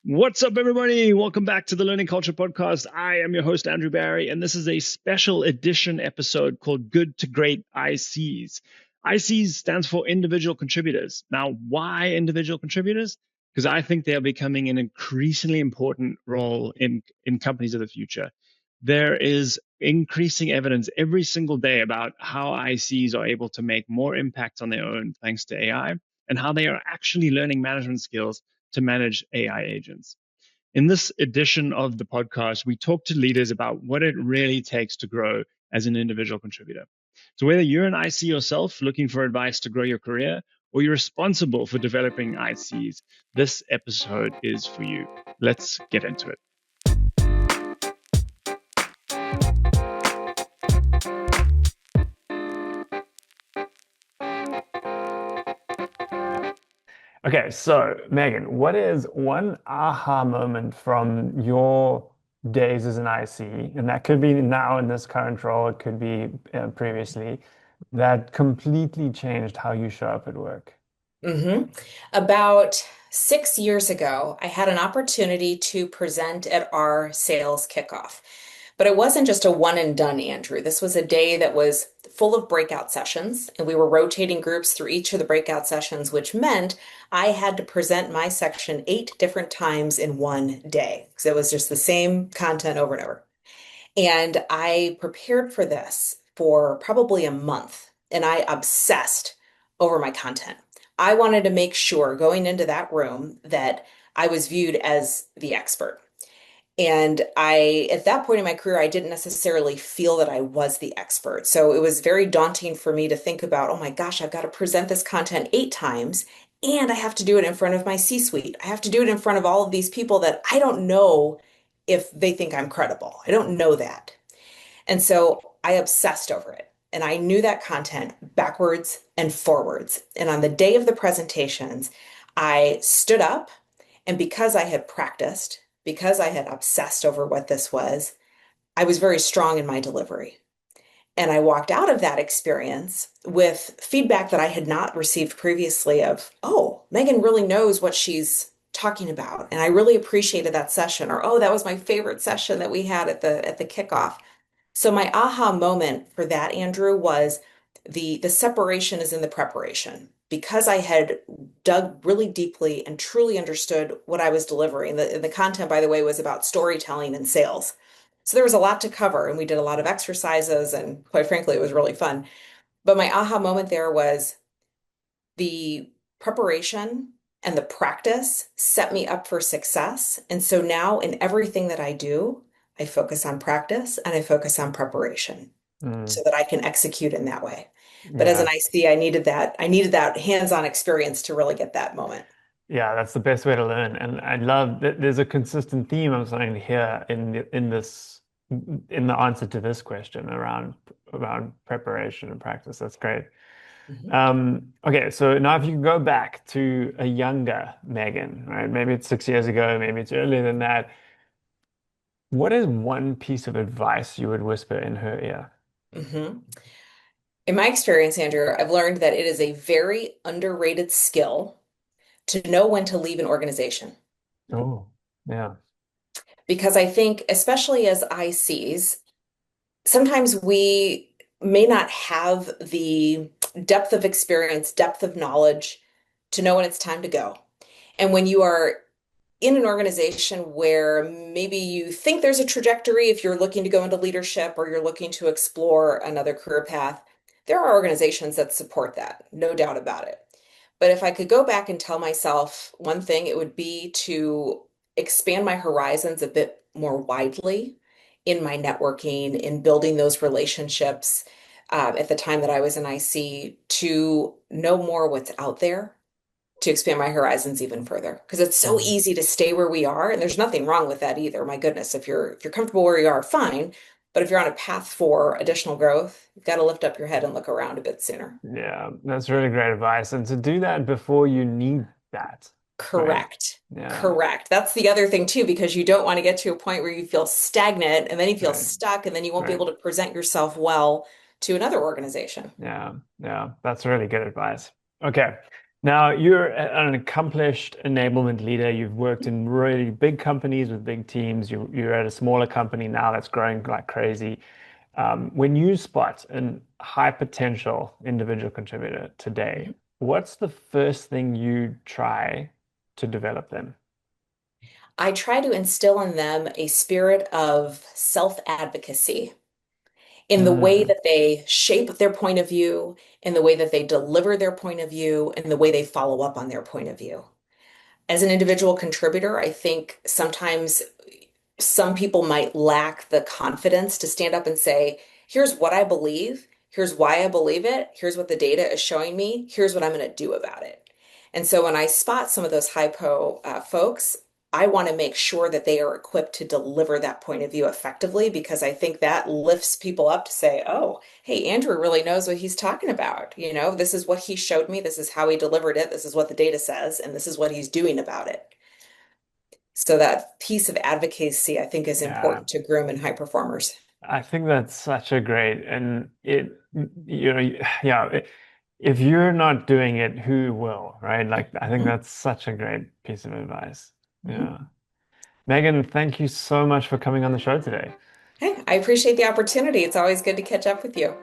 What's up, everybody? Welcome back to the Learning Culture Podcast. I am your host, Andrew Barry, and this is a special edition episode called Good to Great ICs. ICs stands for individual contributors. Now, why individual contributors? Because I think they are becoming an increasingly important role in companies of the future. There is increasing evidence every single day about how ICs are able to make more impact on their own thanks to AI, and how they are actually learning management skills to manage AI agents. In this edition of the podcast, we talk to leaders about what it really takes to grow as an individual contributor. So, whether you're an IC yourself looking for advice to grow your career, or you're responsible for developing ICs, this episode is for you. Let's get into it. Okay, so Megan, what is one aha moment from your days as an IC, and that could be now in this current role, it could be previously, that completely changed how you show up at work? hmm About 6 years ago, I had an opportunity to present at our sales kickoff. But it wasn't just a one and done, Andrew. This was a day that was full of breakout sessions, and we were rotating groups through each of the breakout sessions, which meant I had to present my section 8 different times in one day. So it was just the same content over and over. And I prepared for this for probably a month, and I obsessed over my content. I wanted to make sure going into that room that I was viewed as the expert. And at that point in my career, I didn't necessarily feel that I was the expert. So it was very daunting for me to think about, oh my gosh, I've got to present this content 8 times, and I have to do it in front of my C-suite. I have to do it in front of all of these people that I don't know if they think I'm credible. I don't know that. And so I obsessed over it. And I knew that content backwards and forwards. And on the day of the presentations, I stood up, and because I had practiced, because I had obsessed over what this was, I was very strong in my delivery. And I walked out of that experience with feedback that I had not received previously of, oh, Megan really knows what she's talking about. And I really appreciated that session. Or, oh, that was my favorite session that we had at the kickoff. So my aha moment for that, Andrew, was the separation is in the preparation. Because I had dug really deeply and truly understood what I was delivering. The content, by the way, was about storytelling and sales. So there was a lot to cover, and we did a lot of exercises, and quite frankly, it was really fun. But my aha moment there was the preparation and the practice set me up for success. And so now in everything that I do, I focus on practice and I focus on preparation Mm, so that I can execute in that way. But as an yeah, IC, I needed that hands-on experience to really get that moment. yeah, that's the best way to learn. And I love that there's a consistent theme I'm starting to hear in the answer to this question around preparation and practice. That's great. Mhm. Okay, so now if you go back to a younger Megan, right? Maybe it's 6 years ago, maybe it's earlier than that. What is one piece of advice you would whisper in her ear? Mhm. In my experience, Andrew, I've learned that it is a very underrated skill to know when to leave an organization. Oh, yeah. Because I think, especially as ICs, sometimes we may not have the depth of experience, depth of knowledge to know when it's time to go. And when you are in an organization where maybe you think there's a trajectory if you're looking to go into leadership or you're looking to explore another career path, there are organizations that support that, no doubt about it. But if I could go back and tell myself one thing, it would be to expand my horizons a bit more widely in my networking, in building those relationships. At the time that I was in IC, to know more what's out there, to expand my horizons even further. Because it's so Mm. easy to stay where we are, and there's nothing wrong with that either. My goodness, if you're comfortable where you are, fine. But if you're on a path for additional growth, you've got to lift up your head and look around a bit sooner. Yeah, that's really great advice. And to do that before you need that, right? Correct. Yeah, Correct. That's the other thing too, because you don't want to get to a point where you feel stagnant and then you feel right, stuck and then you won't be right. able to present yourself well to another organization. Yeah, yeah, that's really good advice. Okay. Now, you're an accomplished enablement leader. You've worked in really big companies with big teams. You're at a smaller company now that's growing like crazy. When you spot a high potential individual contributor today, what's the first thing you try to develop them? I try to instill in them a spirit of self-advocacy in the way Mm, that they shape their point of view, in the way that they deliver their point of view, in the way they follow up on their point of view. As an individual contributor, I think sometimes some people might lack the confidence to stand up and say, here's what I believe, here's why I believe it, here's what the data is showing me, here's what I'm going to do about it. And so when I spot some of those hypo folks, I want to make sure that they are equipped to deliver that point of view effectively because I think that lifts people up to say, oh, hey, Andrew really knows what he's talking about. You know, this is what he showed me, this is how he delivered it, this is what the data says, and this is what he's doing about it. So that piece of advocacy, I think, is yeah, important to groom in high performers. I think that's such a great, and yeah, if you're not doing it, who will, right? Like, I think Mhm. that's such a great piece of advice. Mhm. Yeah. Megan, thank you so much for coming on the show today. Hey, I appreciate the opportunity. It's always good to catch up with you.